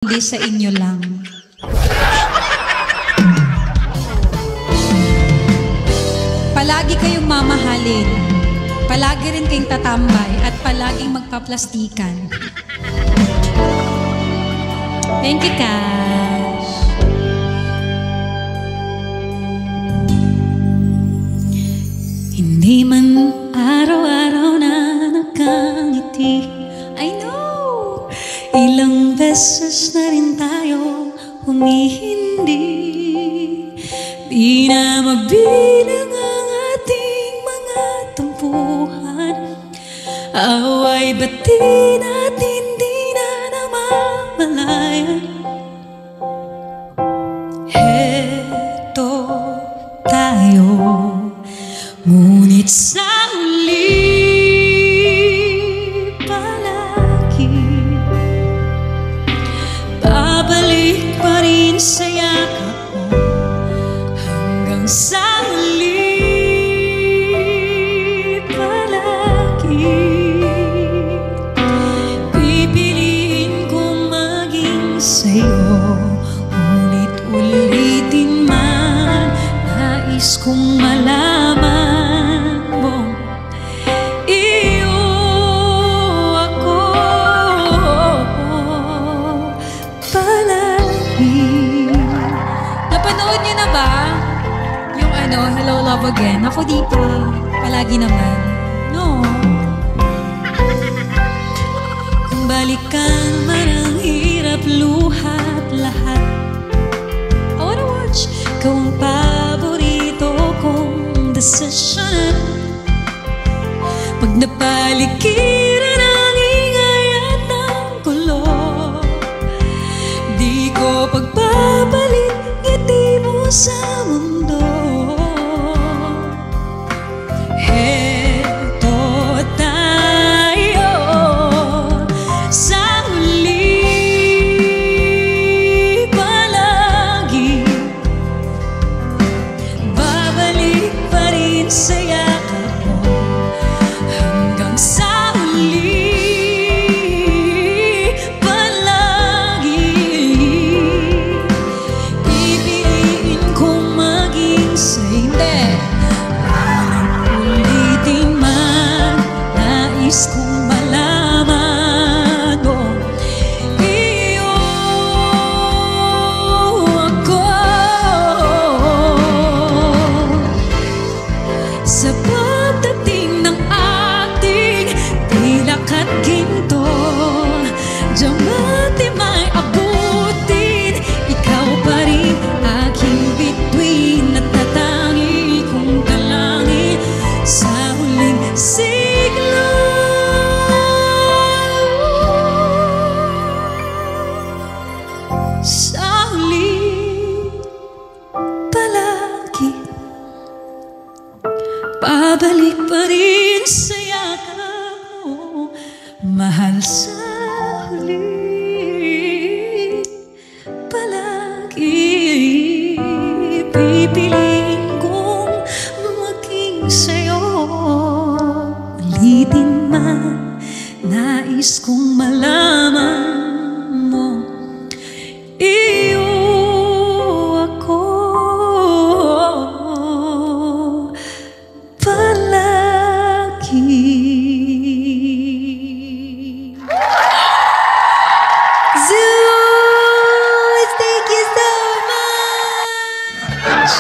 Hindi sa inyo lang. Palagi kayong mamahalin. Palagi rin kayong tatambay at palaging magpaplastikan. Thank you, Cash. Hindi man araw-araw na nakangiti. I know! Ilang beses na rin tayo humihindi. Di na mabilang ang ating mga tampuhan. Away ba't di natin di na namamalayan? Heto tayo, ngunit sa huli palagi babalik pa rin sa yakap mo. Hanggang sa huli palagi pipiliin kong maging sa'yo. Ulit-ulitin man, nais kong malaman mo iyo ako palagi. Napanood niyo na ba yung Hello Love Again? Ako di pa. Palagi naman. No. Kung balikan man ang hirap, luhat, lahat, I wanna watch. Ikaw ang paborito kong desisyon. Pag napalikiran ang ingay at ang gulo, di ko pagpapalik ngiti mo sa mundo. Heto tayo sa huli palagi babalik pa rin sa yakap mo. Hanggang sa huli palagi pipiliin kong maging sa hindi. Ulitin man, nais kong malaman mo iyo ako sa pagdating ng ating pilak at ginto. Diamante may abutin, ikaw pa rin aking bituin at tatangi kong talangin sa huling siglo. Sa huli palagi babalik pa rin sa yakap mo, mahal. Sa huli palagi pipiliin kong maging sa'yo. Ulitin man, nais kong malaman mo iyo ako palagi. Zeus, thank you so much!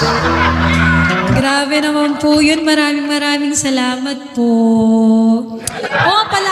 Grabe naman po yun. Maraming salamat po. Oo pala.